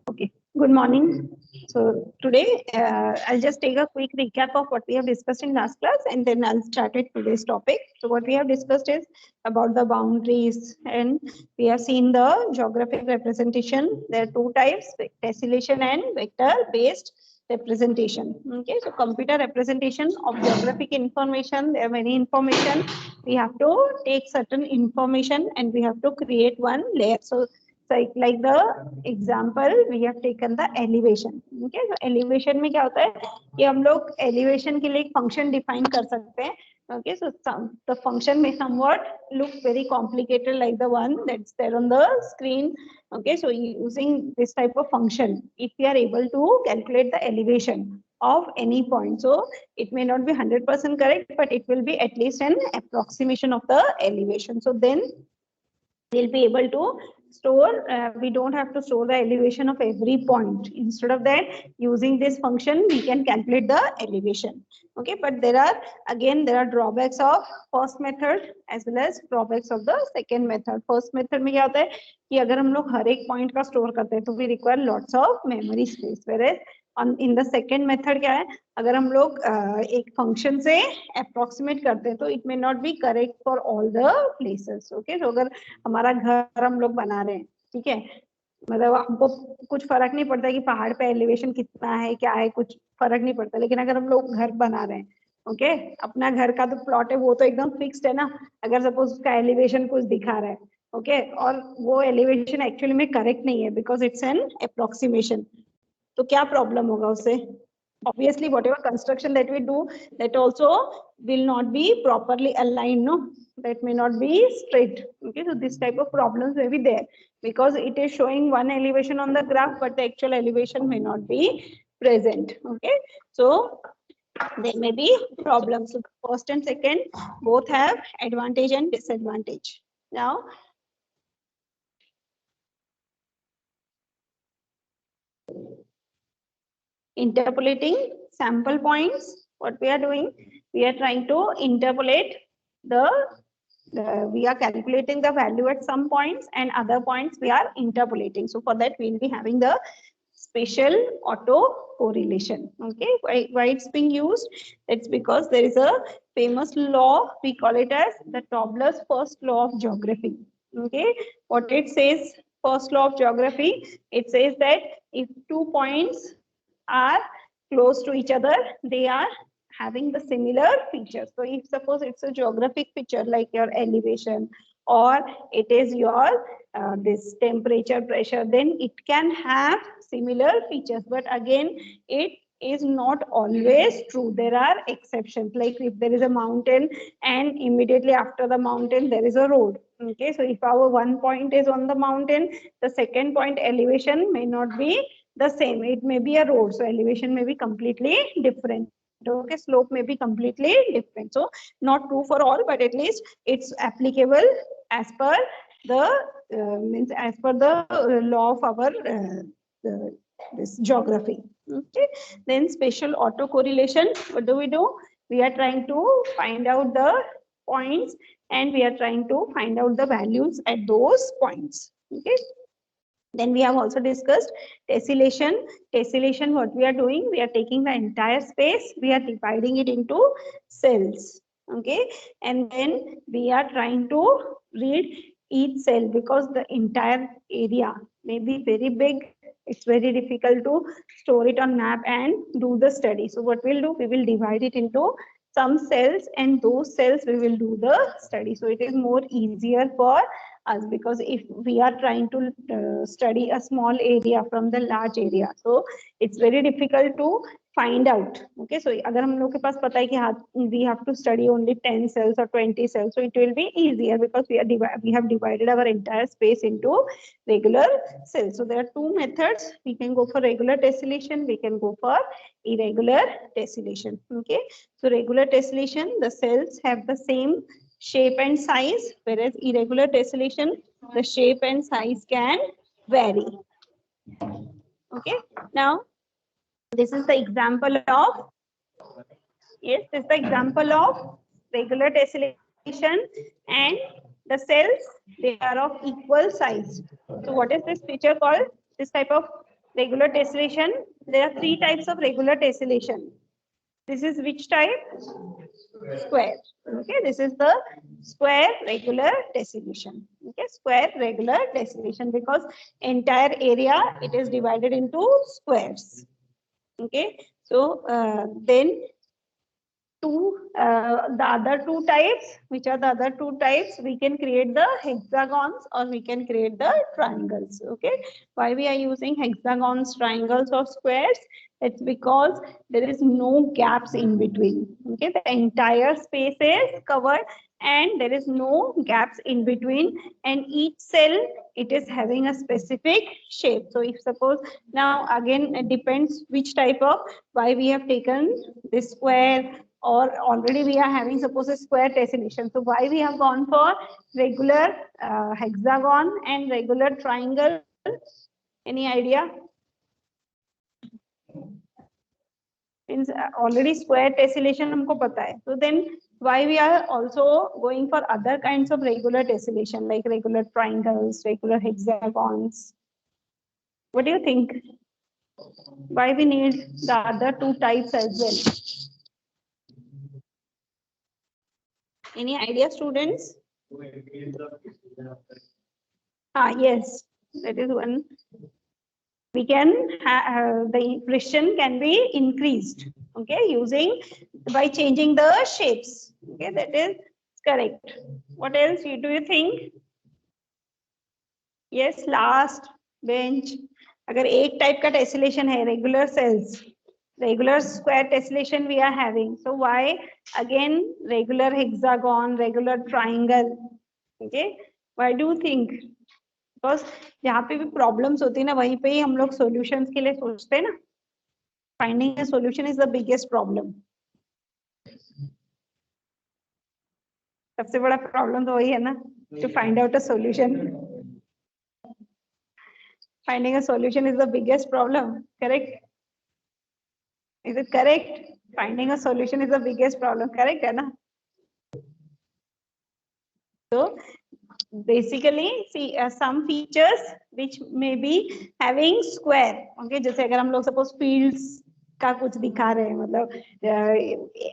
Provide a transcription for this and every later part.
Okay, good morning. So today I'll just take a quick recap of what we have discussed in last class, and then I'll start with today's topic. So what we have discussed is about the boundaries, and we have seen the geographic representation. There are two types, tessellation and vector based representation. Okay, so computer representation of geographic information, there are many information. We have to take certain information and we have to create one layer. So like the example we have taken the elevation. Okay, so elevation में क्या होता है कि हम लोग elevation के लिए एक function define कर सकते हैं. Okay, so the function may somewhat look very complicated like the one that's there on the screen. Okay, so using this type of function, if we are able to calculate the elevation of any point, so it may not be 100% correct, but it will be at least an approximation of the elevation. So then we'll be able to store, we don't have to store the elevation of every point. Instead of that, using this function, we can calculate the elevation. Okay, but there are drawbacks of first method as well as drawbacks of the second method. First method में क्या होता है कि अगर हम लोग हर एक point का store करते हैं तो we require lots of memory space, whereas in the second method क्या है, अगर हम लोग एक फंक्शन से अप्रोक्सीमेट करते हैं तो it may not be correct for all the places. Okay, तो अगर हमारा घर हम लोग बना रहे हैं, ठीक है, मतलब हमको कुछ फर्क नहीं पड़ता कि पहाड़ पे एलिवेशन कितना है क्या है, कुछ फर्क नहीं पड़ता. लेकिन अगर हम लोग घर बना रहे हैं, ओके, अपना घर का तो प्लॉट है वो तो एकदम फिक्स्ड है ना. अगर सपोज उसका एलिवेशन कुछ दिखा रहा है, ओके, और वो एलिवेशन एक्चुअली में करेक्ट नहीं है बिकॉज इट्स एन अप्रोक्सीमेशन, तो क्या प्रॉब्लम होगा उससे? Obviously whatever construction that we do, that also will not be properly aligned, no, that may not be straight. Okay, so this type of problems may be there because it is showing one elevation on the graph but the actual elevation may not be present. Okay, so there may be problems. So first and second both have advantage and disadvantage. Now interpolating sample points, what we are doing, we are trying to interpolate we are calculating the value at some points and other points we are interpolating. So for that we will be having the spatial auto correlation. Okay, why it's being used? It's because there is a famous law, we call it as the Tobler's first law of geography. Okay, what it says, first law of geography, it says that if 2 points are close to each other, they are having the similar features. So if suppose it's a geographic feature like your elevation or it is your this temperature, pressure, then it can have similar features. But again, it is not always true. There are exceptions, like if there is a mountain and immediately after the mountain there is a road. Okay, so if our one point is on the mountain, the second point elevation may not be the same, it may be a road, so elevation may be completely different. Okay, slope may be completely different. So not true for all, but at least it's applicable as per the means as per the law of our this geography. Okay, then spatial autocorrelation, what do? We are trying to find out the points and we are trying to find out the values at those points. Okay, then we have also discussed tessellation. Tessellation, what we are doing, we are taking the entire space, we are dividing it into cells. Okay, and then we are trying to read each cell because the entire area may be very big. It's very difficult to store it on map and do the study. So what we'll do, we will divide it into some cells and those cells we will do the study. So it is more easier for us because if we are trying to study a small area from the large area, so it's very difficult to find out. Okay, so अगर हम लोग के पास पता है कि we have to study only 10 cells or 20 cells, so it will be easier because we have divided our entire space into regular cells. So there are two methods, we can go for regular tessellation, we can go for irregular tessellation. Okay, so regular tessellation, the cells have the same shape and size, whereas irregular tessellation, the shape and size can vary. Okay, now this is the example of, yes, this is the example of regular tessellation and the cells, they are of equal size. So what is this feature called? This type of regular tessellation. There are three types of regular tessellation. This is which type? Square. Okay, this is the square regular tessellation. Okay, square regular tessellation, because entire area it is divided into squares. Okay, so then the other two types, which are the other two types, we can create the hexagons or we can create the triangles. Okay, why we are using hexagons, triangles or squares? It's because there is no gaps in between. Okay, the entire space is covered and there is no gaps in between, and each cell it is having a specific shape. So if suppose, now again it depends which type of, why we have taken this square, or already we are having suppose a square tessellation. So why we have gone for regular hexagon and regular triangle? Any idea? Means already square tessellation हमको पता है. So then why we are also going for other kinds of regular tessellation, like regular triangles, regular hexagons? What do you think? Why we need the other two types as well? Any idea, students? Yes, that is one. We can the precision can be increased. Okay, using by changing the shapes. Okay, that is correct. What else do you think? Yes, last bench. अगर एक type का tessellation है, regular cells, regular square tessellation we are having. So why again regular hexagon, regular triangle? Okay, why do you think? Because जहाँ पे भी problems होती है ना, वहीं पे ही हम लोग solutions के लिए सोचते हैं ना. Finding a solution is the biggest problem. सबसे बड़ा problem तो वही है ना, to find out a solution. Finding a solution is the biggest problem, correct? Is it correct? Finding a solution is the biggest problem, correct, है ना? So basically, see some features which may be having square. Okay, जैसे अगर हम लोग suppose fields का कुछ दिखा रहे हैं, मतलब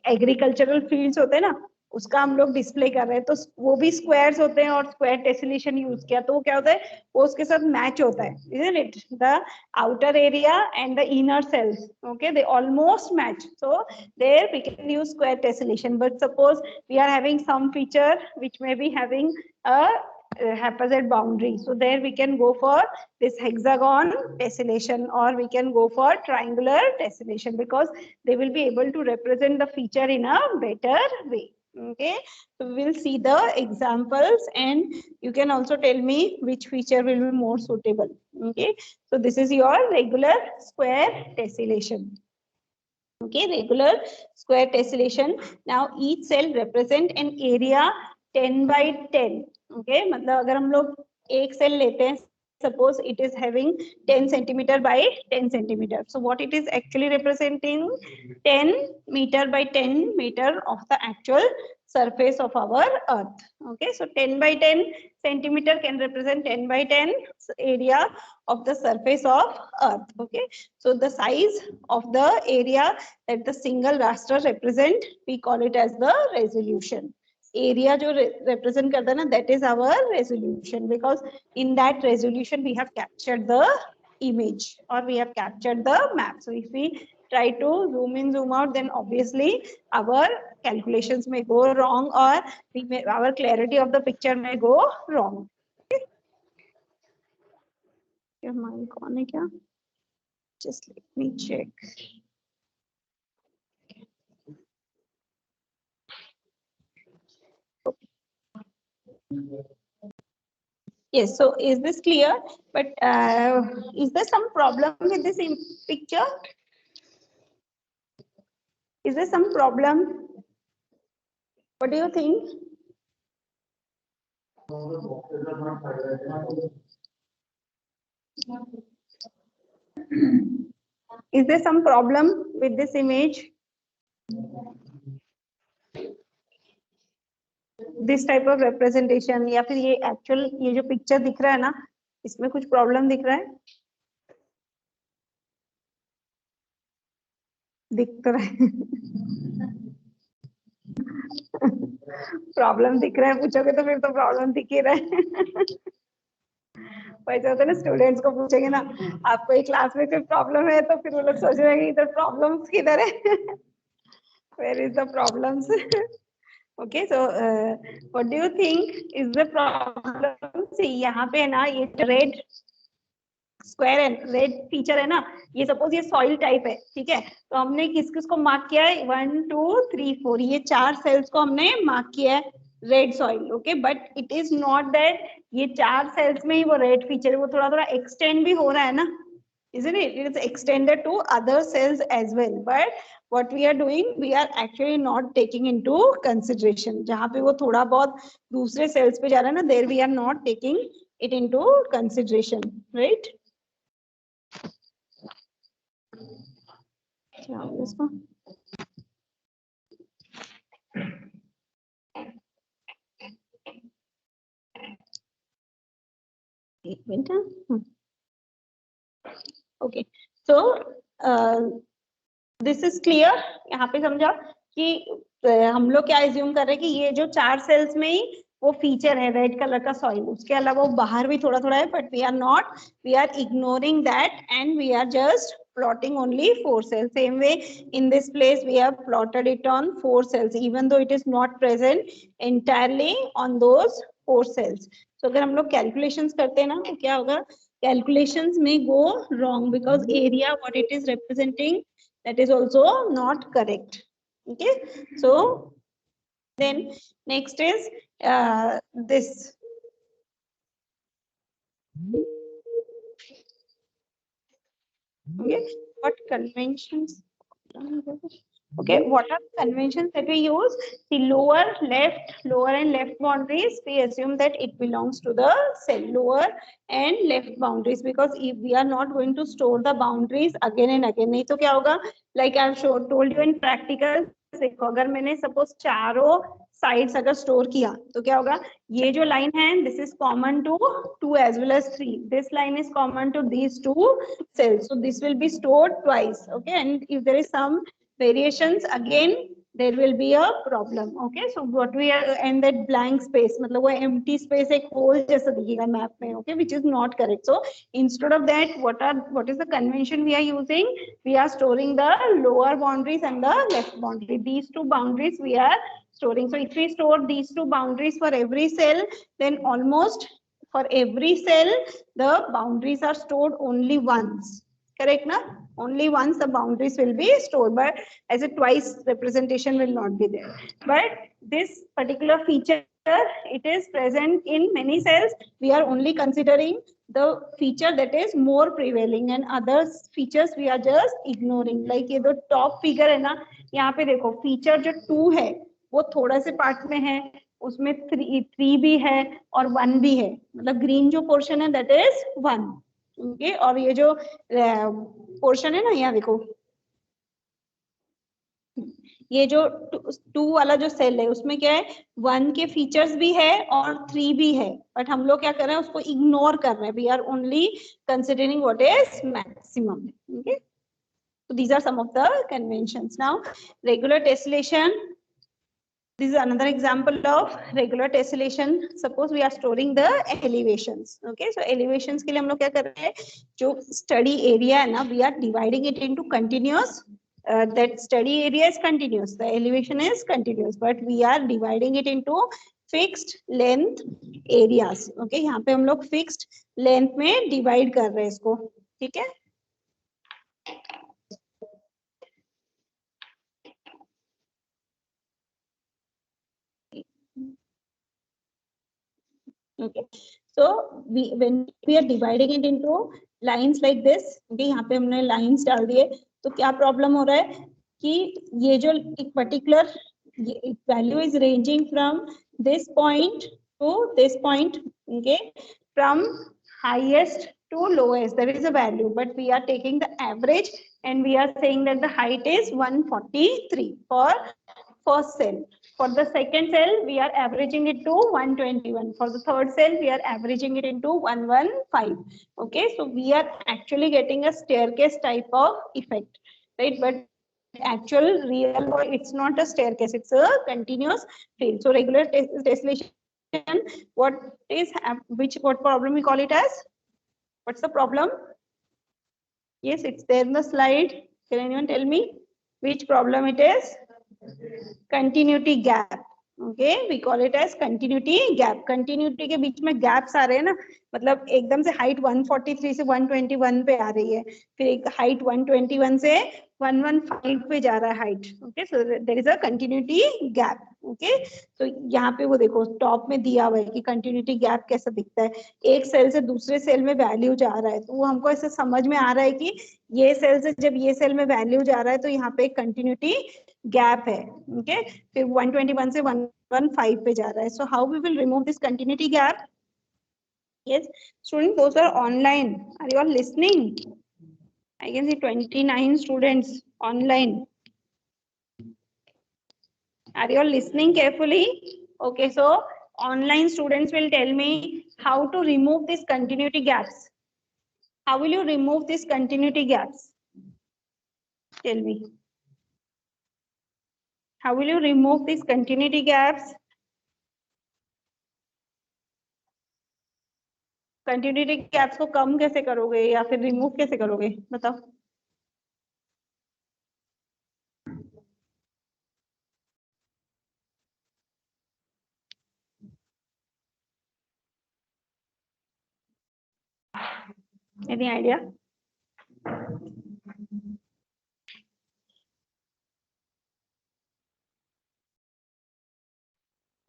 agricultural fields होते हैं ना, उसका हम लोग डिस्प्ले कर रहे हैं, तो वो भी स्क्वायर्स होते हैं और स्क्वायर टेसलेशन यूज किया तो वो क्या होता है, वो उसके साथ मैच होता है, isn't it? The outer area and the inner cells, okay, they almost match, so there we can use square tessellation. But suppose we are having some feature which may be having a haphazard boundary, so there we can go for this hexagon tessellation or we can go for triangular tessellation, because they will be able to represent the feature in a better way. Okay, so we will see the examples and you can also tell me which feature will be more suitable. Okay, so this is your regular square tessellation. Okay, regular square tessellation. Now each cell represent an area 10 by 10. Okay, मतलब अगर हम लोग एक cell लेते हैं, suppose it is having 10 centimeter by 10 centimeter. So what it is actually representing? 10 meter by 10 meter of the actual surface of our earth. Okay, so 10 by 10 centimeter can represent 10 by 10 area of the surface of earth. Okay, so the size of the area that the single raster represent, we call it as the resolution. Area जो represent करता है ना, that is our resolution, because in that resolution we have captured the image or we have captured the map. So if we try to zoom in, zoom out, then obviously our calculations may go wrong or our clarity of the picture may go wrong. Okay. Your mic on है क्या? Just let me check. Yes, so is this clear? But is there some problem with this picture? Is there some problem? What do you think? Is there some problem with this image? This type of representation, या फिर ये actual ये जो picture दिख रहा है ना, इसमें कुछ प्रॉब्लम दिख रहा है? दिख तो रहा है प्रॉब्लम दिख रहा है पूछोगे तो फिर तो प्रॉब्लम दिख ही रहा है वैसे होता है ना, स्टूडेंट्स को पूछेंगे ना आपको एक क्लास में कोई प्रॉब्लम है, तो फिर वो लोग सोच रहे हैं इधर प्रॉब्लम्स किधर है where is the problems okay, so what do you think is the problem? See यहाँ पे है ना, ये red square and red feature है ना, ये सपोज ये सॉइल टाइप है, ठीक है, तो हमने किस किस को मार्क किया है? 1 2 3 4, ये 4 सेल्स को हमने मार्क किया है red soil, okay, but it is not that ये 4 सेल्स में ही वो रेड फीचर है, वो थोड़ा थोड़ा एक्सटेंड भी हो रहा है ना, isn't it? It is extended to other cells as well, but what we are doing, we are actually not taking into consideration. जहाँ पे वो थोड़ा बहुत दूसरे सेल्स पे जा रहा है ना, there we are not taking it into consideration, right? क्या होगा इसका? एक minute, okay, so this is clear? यहाँ पे समझा कि हम लोग क्या एज्यूम कर रहे हैं कि ये जो 4 सेल्स में ही वो फीचर है रेड कलर का सॉइल, उसके अलावा वो बाहर भी थोड़ा थोड़ा है, but we are not, we are ignoring that and we are just plotting only 4 cells. Same way in this place we have plotted it on 4 cells, even though it is not present entirely on those 4 cells. So अगर हम लोग calculations करते हैं ना, तो क्या होगा? Calculations may go wrong because area what it is representing, that is also not correct. Okay, so then next is this. Okay, what conventions? Okay, what are the conventions that we use? The lower and left boundaries, we assume that it belongs to the cell, lower and left boundaries, because if we are not going to store the boundaries again and again, नहीं तो क्या होगा? Like I have told you in practical, देखो अगर मैंने suppose चारों sides अगर store किया तो क्या होगा? ये जो लाइन है, this is common to 2 as well as 3, this line is common to these 2 cells, so this will be stored twice, okay, and if there is some variations again there will be a problem. Okay, so what we are, and that blank space मतलब वो empty space एक hole जैसा दिखेगा map में, okay, which is not correct. So instead of that, what is the convention we are using? We are storing the lower boundaries and the left boundary, these 2 boundaries we are storing. So if we store these 2 boundaries for every cell, then almost for every cell the boundaries are stored only once, correct na? Only once the boundaries will be stored, but as a twice representation will not be there. But this particular feature, it is present in many cells. We are only considering the feature that is more prevailing, and other features we are just ignoring. Like ये जो top figure है ना, यहाँ पे देखो feature जो 2 है वो थोड़ा से पार्ट में है, उसमें 3 भी है और 1 भी है, मतलब ग्रीन जो पोर्शन है दैट इज 1, ओके, और ये जो पोर्शन है ना, यहाँ देखो ये जो 2 वाला जो सेल है उसमें क्या है, 1 के फीचर्स भी है और 3 भी है, बट हम लोग क्या कर रहे हैं, उसको इग्नोर कर रहे हैं. We are only considering what is maximum. Okay, so these are some of the conventions. Now regular tessellation, this is another example of regular tessellation. Suppose we are storing the elevations. Okay, so elevations के लिए हम लोग क्या कर रहे हैं, जो study area है ना, we are dividing it into continuous. That study area is continuous, the elevation is continuous, but we are dividing it into fixed length areas. Okay, यहाँ पे हम लोग fixed length में divide कर रहे हैं इसको, ठीक है. Okay, so when we are dividing it into lines like this, okay, यहाँ पे हमने lines डाल दिए, तो क्या problem हो रहा है कि ये जो एक particular value is ranging from this point to this point, okay, from highest to lowest there is a value, but we are taking the average and we are saying that the height is 143 for first cell. For the second cell, we are averaging it to 121. For the third cell, we are averaging it into 115. Okay, so we are actually getting a staircase type of effect, right? But actual real world, it's not a staircase, it's a continuous field. So regular tessellation, what is, what problem we call it as? What's the problem? Yes, it's there in the slide. Can anyone tell me which problem it is? Continuity gap. Okay, we call it as continuity gap. Continuity के बीच में gaps आ रहे हैं ना, मतलब एकदम से height 143 से 121 पे आ रही है, फिर एक height 121 से 115 पे जा रहा है height. Okay, so there is a continuity gap. Okay, तो यहाँ पे वो देखो टॉप में दिया हुआ है कि continuity gap कैसा दिखता है. एक सेल से दूसरे सेल में वैल्यू जा रहा है, तो वो हमको ऐसे समझ में आ रहा है कि ये सेल से जब ये सेल में वैल्यू जा रहा है तो यहाँ पे कंटिन्यूटी गैप है. ओके, फिर 121 से 115 पे जा रहा है. So how we will remove this continuity gap? Yes student, those are online. Are you all listening? I can see 29 students online. Are you all listening carefully? Okay, so online students will tell me how to remove these continuity gaps. How will you remove these continuity gaps? Tell me. How will you remove these continuity gaps? Continuity gaps को कम कैसे करोगे या फिर remove कैसे करोगे? बताओ. Any idea?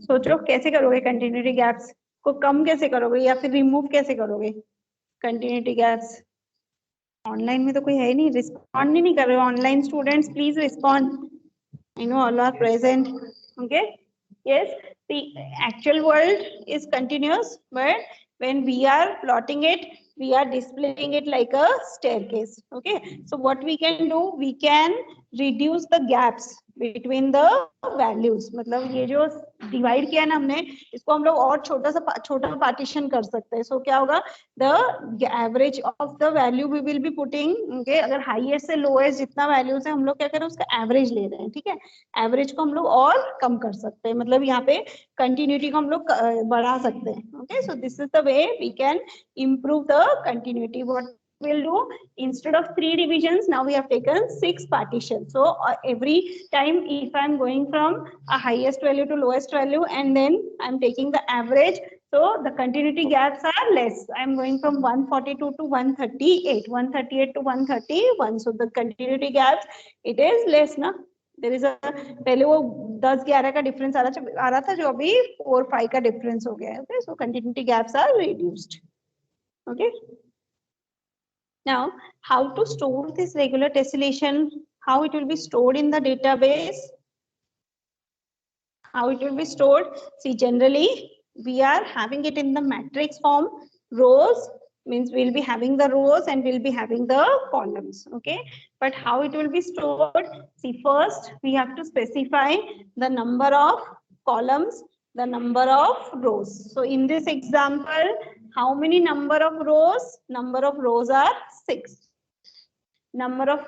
सोचो कैसे करोगे कंटिन्यूटी गैप्स को कम कैसे करोगे या फिर रिमूव कैसे करोगे कंटिन्यूटी गैप्स? ऑनलाइन में तो कोई है नहीं, रिस्पॉन्ड नहीं कर रहे हो. Online students please respond. I know all are present. Okay, yes, the actual world is continuous, but when we are plotting it, we are displaying it like a staircase. Okay, so what we can do, we can reduce the gaps between the values. मतलब ये जो divide किया ना हमने, इसको हम लोग और छोटा पार्टीशन कर सकते हैं. सो क्या होगा, the average of the value we will be putting. Okay, अगर हाईएस्ट से लोएस्ट जितना वैल्यूज है हम लोग क्या करें, उसका एवरेज ले रहे हैं. ठीक है, एवरेज को हम लोग और कम कर सकते हैं, मतलब यहाँ पे कंटिन्यूटी को हम लोग बढ़ा सकते हैं. Okay, so this is the way we can improve the continuity. What we'll do, instead of 3 divisions, now we have taken 6 partitions. So every time if I'm going from a highest value to lowest value and then I'm taking the average, so the continuity gaps are less. I'm going from 142 to 138, 138 to 131. So the continuity gaps, it is less na. There is a, पहले वो 10-11 का difference आ रहा था, जो अभी 4-5 का difference हो गया है. Okay, so continuity gaps are reduced. Okay, now how to store this regular tessellation? How it will be stored in the database? How it will be stored? See, generally we are having it in the matrix form. Rows means we'll be having the rows and we'll be having the columns. Okay, but how it will be stored? See, first we have to specify the number of columns, the number of rows. So in this example, how many number of rows? Number of rows are 6. Number of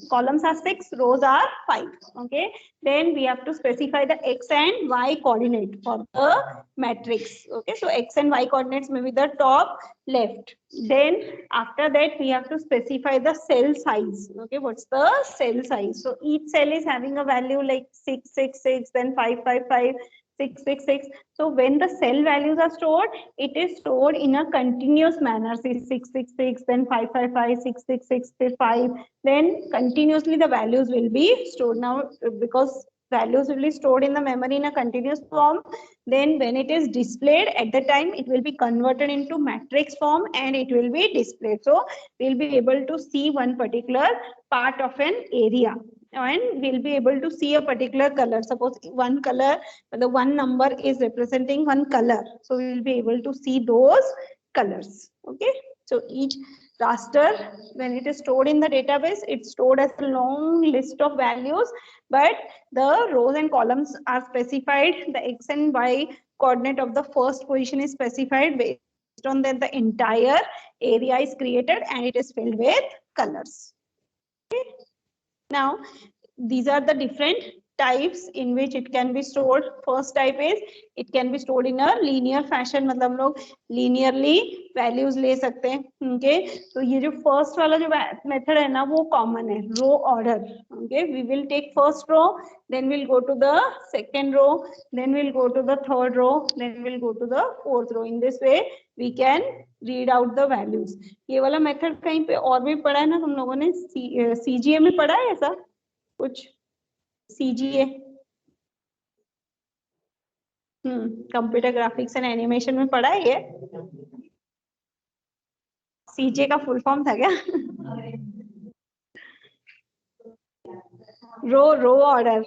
columns are 6, rows are 5. Okay, then we have to specify the x and y coordinate for the matrix. Okay, so x and y coordinates may be the top left. Then after that we have to specify the cell size. Okay, what's the cell size? So each cell is having a value like 666, then 555, 666. So when the cell values are stored, it is stored in a continuous manner. Say 666, then 555, 666, 5. Then continuously the values will be stored. Now because values will be stored in the memory in a continuous form, then when it is displayed at the time, it will be converted into matrix form and it will be displayed. So we'll be able to see one particular part of an area and we'll be able to see a particular color. Suppose one color, the one number is representing one color, so we will be able to see those colors. Okay, so each raster, when it is stored in the database, it's stored as a long list of values, but the rows and columns are specified. The x and y coordinate of the first position is specified. Based on that, the entire area is created and it is filled with colors. Okay. Now, these are the different types in which it can be stored. First type is it can be stored in a linear fashion, मतलब हम लोग linearly values ले सकते हैं. Okay, तो ये जो first वाला जो method है ना, वो common है, row order. Okay, we will take first row, then we'll go to the second row, then we'll go to the third row, then we'll go to the fourth row. In this way we can read out the values. ये वाला method कहीं पे और भी पढ़ा है ना तुम लोगों ने, CGA में पढ़ा है ऐसा कुछ? CGA, computer graphics and animation में पढ़ा है ये? CGA का फुल फॉर्म था क्या? रो ऑर्डर.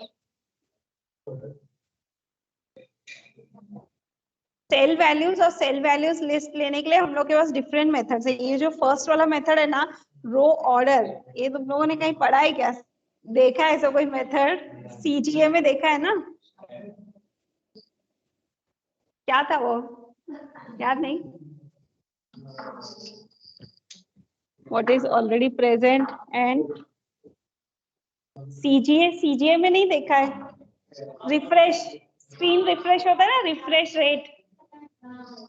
सेल वैल्यूज और सेल वैल्यूज लिस्ट लेने के लिए हम लोग के पास डिफरेंट मेथड्स है. ये जो फर्स्ट वाला मेथड है ना, रो ऑर्डर, ये तुम लोगों ने कहीं पढ़ा है क्या? देखा है ऐसा कोई मेथड? CGA में देखा है ना? क्या था वो, याद नहीं? What is already present and CGA में नहीं देखा है? रिफ्रेश, स्क्रीन रिफ्रेश होता है ना, रिफ्रेश रेट.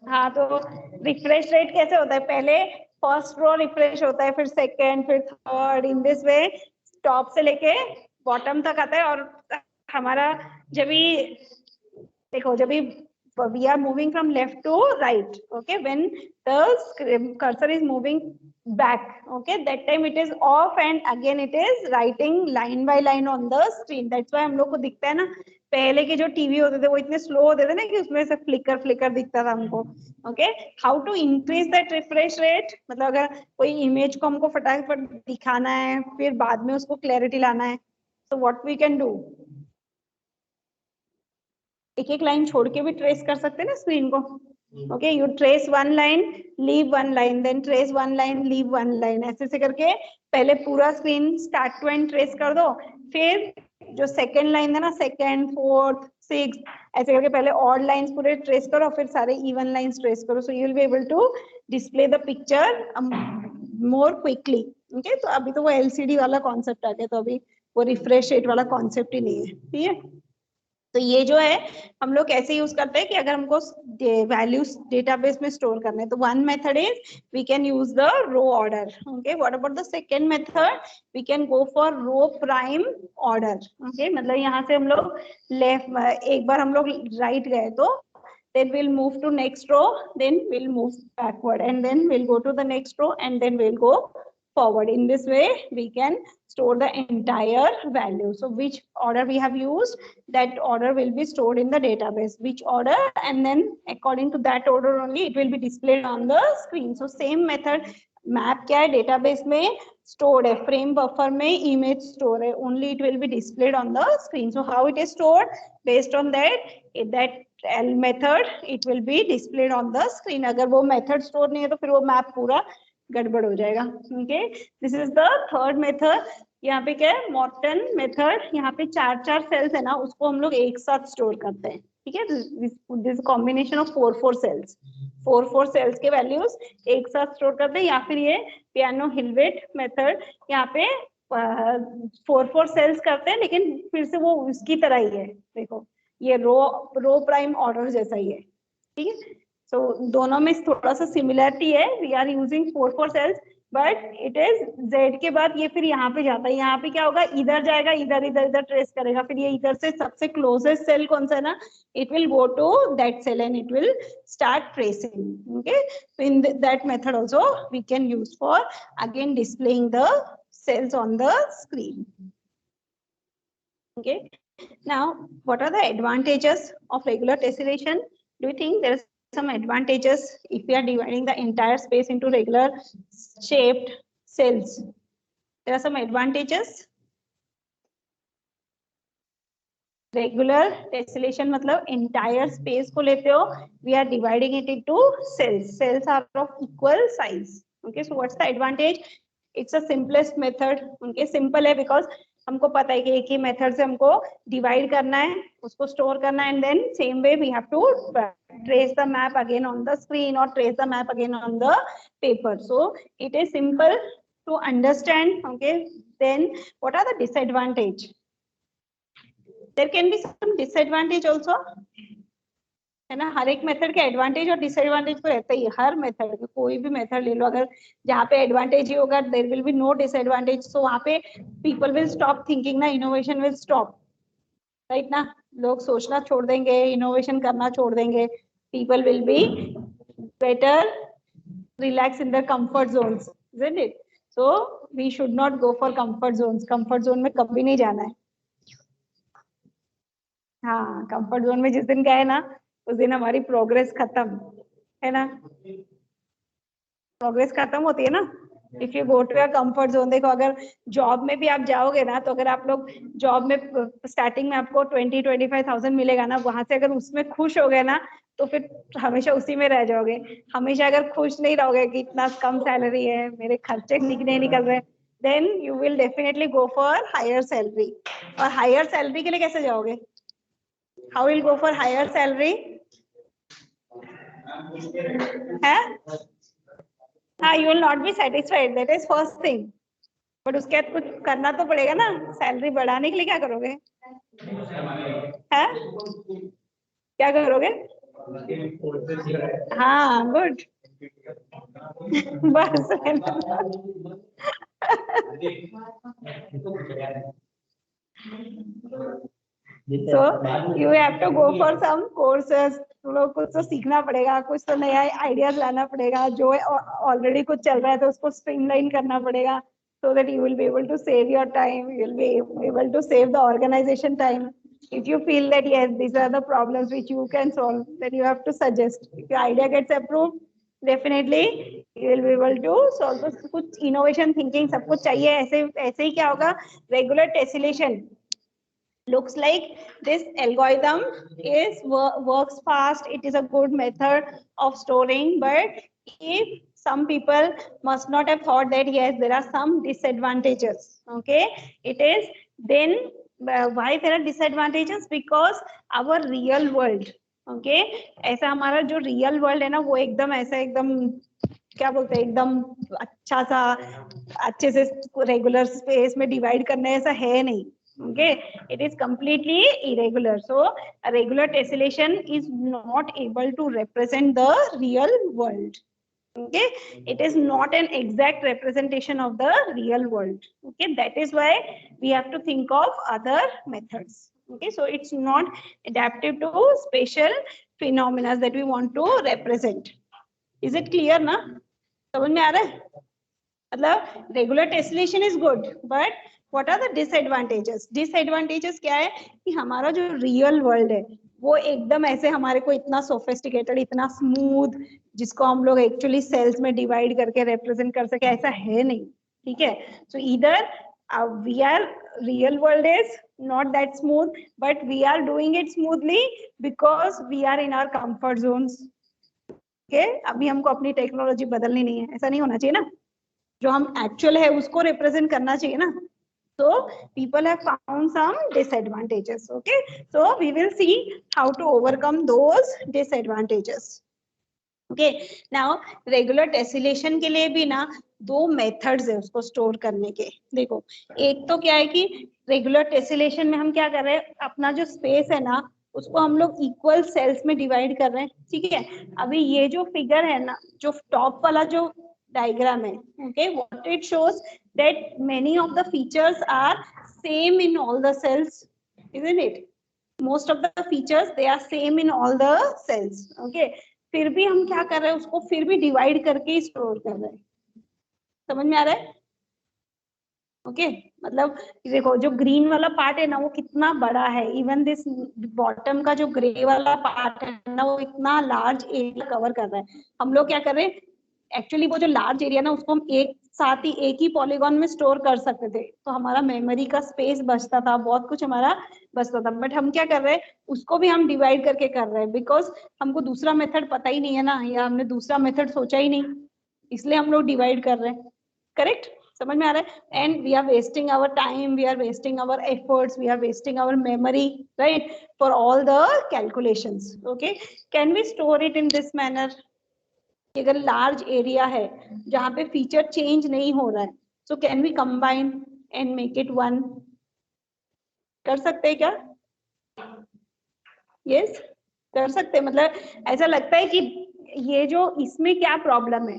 हाँ, तो रिफ्रेश रेट कैसे होता है? पहले फर्स्ट रो रिफ्रेश होता है, फिर सेकंड, फिर third. In this way top से लेके बॉटम तक आता है. और हमारा जब भी देखो, जब भी we are moving from left to right, okay, when the cursor is moving back, okay, that time it is off and again it is writing line by line on the screen. That's why हम लोग को दिखता है ना, पहले के जो TV होते थे वो इतने स्लो होते थे ना कि उसमें से फ्लिकर दिखता था हमको. Okay, how to increase that refresh rate, मतलब अगर कोई इमेज को हमको फटाफट दिखाना है, फिर बाद में उसको क्लैरिटी लाना है, तो व्हाट वी कैन डू, एक एक लाइन छोड़ के भी ट्रेस कर सकते हैं ना स्क्रीन को. Okay, you trace one line, leave one line, then trace one line, leave one line, ऐसे से करके पहले पूरा screen start to end trace कर दो. फिर जो सेकंड लाइन है ना, सेकंड, फोर्थ, सिक्स, ऐसे करके पहले ऑड लाइंस पूरे ट्रेस करो, फिर सारे इवन लाइंस ट्रेस करो. So you will be able to display the picture more quickly. Okay, तो अभी तो वो LCD वाला कॉन्सेप्ट आ गया, तो अभी वो रिफ्रेश रेट वाला कॉन्सेप्ट ही नहीं है. ठीक है, तो ये जो है हम लोग कैसे यूज करते हैं कि अगर हमको वैल्यूज डेटाबेस में स्टोर करने, तो one method is we can use the row order. Okay, what about the second method, we can go for row prime order. Okay, मतलब यहाँ से हम लोग लेफ्ट, एक बार हम लोग राइट गए तो then we'll move to next row, then we'll move backward, and then we'll go to the next row, and then we'll go forward. In this way we can store the entire value. So which order we have used, that order will be stored in the database, which order, and then according to that order only it will be displayed on the screen. So same method, map क्या है, database में stored है, frame buffer में image store है, only it will be displayed on the screen. So how it is stored, based on that L method it will be displayed on the screen. अगर वो method store नहीं है तो फिर वो map पूरा गड़बड़ हो जाएगा. Okay, this is the third method. यहाँ पे क्या है, मॉर्टन मेथड. यहाँ पे 4 सेल्स है ना, उसको हम लोग एक साथ स्टोर करते हैं. ठीक है, this combination of 4 cells, 4 cells के वैल्यूज एक साथ स्टोर करते हैं. या फिर ये पियानो हिलवेट मेथड, यहाँ पे 4 सेल्स करते हैं, लेकिन फिर से वो उसकी तरह ही है. देखो, ये रो प्राइम ऑर्डर जैसा ही है. ठीक है, so दोनों में थोड़ा सा सिमिलरिटी है. We are using 4 cells, but it is Z के बाद ये फिर यहाँ पे जाता है. यहाँ पे क्या होगा, इधर जाएगा, इधर ट्रेस करेगा, फिर ये इधर से सबसे क्लोजेस्ट सेल कौन सा है ना, it will go to that cell and it will start tracing. Okay, so in that method also we can use for again displaying the cells on the screen. Okay, now what are the advantages of regular tessellation? Do you think there is some advantages if we are dividing the entire space into regular shaped cells? There are some advantages. Regular tessellation मतलब entire space को लेते हो, we are dividing it into cells. Cells are of equal size. Okay, so what's the advantage? It's a simplest method. Okay, simple है because हमको पता है कि एक ही मेथड से हमको डिवाइड करना है, उसको स्टोर करना है, and then same way we have to trace the map again on the screen or trace the map again on the paper. So it is simple to understand. Okay, then what are the disadvantage? There can be some disadvantage also, है ना. हर एक method के advantage और disadvantage तो रहता ही है. हर method के कोई भी मेथड ले लो, अगर जहाँ पे एडवांटेज ही होगा there will be no disadvantage. So वहाँ पे पीपल विल स्टॉप थिंकिंग ना, इनोवेशन विल स्टॉप, राइट ना. लोग सोचना छोड़ देंगे, इनोवेशन करना छोड़ देंगे. People will be better relax in the comfort zones, isn't it. So we should not go for comfort zones. Comfort zone में कभी नहीं जाना है. हाँ, कंफर्ट जोन में जिस दिन गए ना उस दिन हमारी प्रोग्रेस खत्म, है ना. प्रोग्रेस खत्म होती है ना if you go to your comfort zone. देखो अगर जॉब में भी आप जाओगे ना, तो अगर आप लोग जॉब में स्टार्टिंग में आपको 20-25,000 मिलेगा ना, वहां से अगर उसमें खुश हो गए ना तो फिर हमेशा उसी में रह जाओगे. हमेशा अगर खुश नहीं रहोगे कि इतना कम सैलरी है, मेरे खर्चे नहीं निकल रहे, then you will definitely go for higher salary. और हायर सैलरी के लिए कैसे जाओगे? How will go for higher salary? है हाँ, you will not be satisfied, that is first thing. But उसके बाद कुछ करना तो पड़ेगा ना. सैलरी बढ़ाने के लिए क्या करोगे? है क्या करोगे? हाँ, गुड. बस so you have to go for some courses. तुम लोग कुछ तो सीखना पड़ेगा, कुछ तो नया आइडियाज लाना पड़ेगा. जो ऑलरेडी कुछ चल रहा है तो उसको स्ट्रीमलाइन करना पड़ेगा, so that you will be able to save your time, you will be able to save the organization time. If you feel that yes, these are the problems which you can solve, then you have to suggest. If your idea gets approved, definitely you will be able to solve. कुछ innovation thinking सब कुछ चाहिए. ऐसे ही क्या होगा? Regular tessellation looks like this algorithm is works fast. It is a good method of storing, but if some people must not have thought that yes, there are some disadvantages. Okay, it is then why there are disadvantages? Because our real world, okay, ऐसा हमारा जो real world है ना, वो एकदम ऐसा एकदम क्या बोलते हैं, एकदम अच्छा सा अच्छे से रेगुलर स्पेस में डिवाइड करना ऐसा है नहीं. Okay, it is completely irregular. So a regular tessellation is not able to represent the real world. Okay, it is not an exact representation of the real world. Okay, that is why we have to think of other methods. Okay, so it's not adaptive to spatial phenomena that we want to represent. Is it clear ना? समझ में आ रहा है? मतलब regular tessellation is good, but what are the disadvantages? Disadvantages क्या है कि हमारा जो रियल वर्ल्ड है वो एकदम ऐसे हमारे को इतना सोफिस्टिकेटेड, इतना स्मूथ, जिसको हम लोग एक्चुअली सेल्स में डिवाइड करके रिप्रेजेंट कर सके, ऐसा है नहीं. ठीक है. So either we are real world is not that smooth, but we are doing it smoothly because we are in our comfort zones. Okay, अभी हमको अपनी टेक्नोलॉजी बदलनी नहीं है. ऐसा नहीं होना चाहिए ना. जो हम एक्चुअल है उसको रिप्रेजेंट करना चाहिए ना. So people have found some disadvantages. Okay, so we will see how to overcome those disadvantages. Okay, now regular tessellation के लिए भी ना दो मेथड्स है उसको स्टोर करने के. देखो, एक तो क्या है कि रेगुलर टेसिलेशन में हम क्या कर रहे हैं, अपना जो स्पेस है ना उसको हम लोग इक्वल सेल्स में डिवाइड कर रहे हैं. ठीक है. अभी ये जो फिगर है ना, जो टॉप वाला जो diagram है, okay, what it shows that many of the features are same in all the cells, isn't it? Most of the features they are same in all the cells. Okay, फिर भी हम क्या कर रहे हैं, उसको फिर भी डिवाइड करके ही स्टोर कर रहे हैं. समझ में आ रहा है? ओके, मतलब देखो जो ग्रीन वाला पार्ट है ना वो कितना बड़ा है. इवन दिस बॉटम का जो ग्रे वाला पार्ट है ना वो इतना लार्ज एरिया कवर कर रहा है. हम लोग क्या कर रहे हैं, एक्चुअली वो जो लार्ज एरिया ना उसको हम एक साथ ही एक ही पॉलीगॉन में स्टोर कर सकते थे, तो हमारा मेमोरी का स्पेस बचता था, बहुत कुछ हमारा बचता था. बट हम क्या कर रहे हैं, उसको भी हम डिवाइड करके कर रहे हैं, बिकॉज हमको दूसरा मेथड पता ही नहीं है ना, या हमने दूसरा मेथड सोचा ही नहीं. इसलिए हम लोग डिवाइड कर रहे हैं, करेक्ट? समझ में आ रहा है? And we are wasting our time, we are wasting our efforts, we are wasting our memory, right, for all the calculations. Okay, can we store it in this manner? अगर large area है जहां पे feature change नहीं हो रहा है, so can we combine and make it one? कर सकते हैं क्या? यस yes, कर सकते हैं. मतलब ऐसा लगता है कि ये जो इसमें क्या प्रॉब्लम है?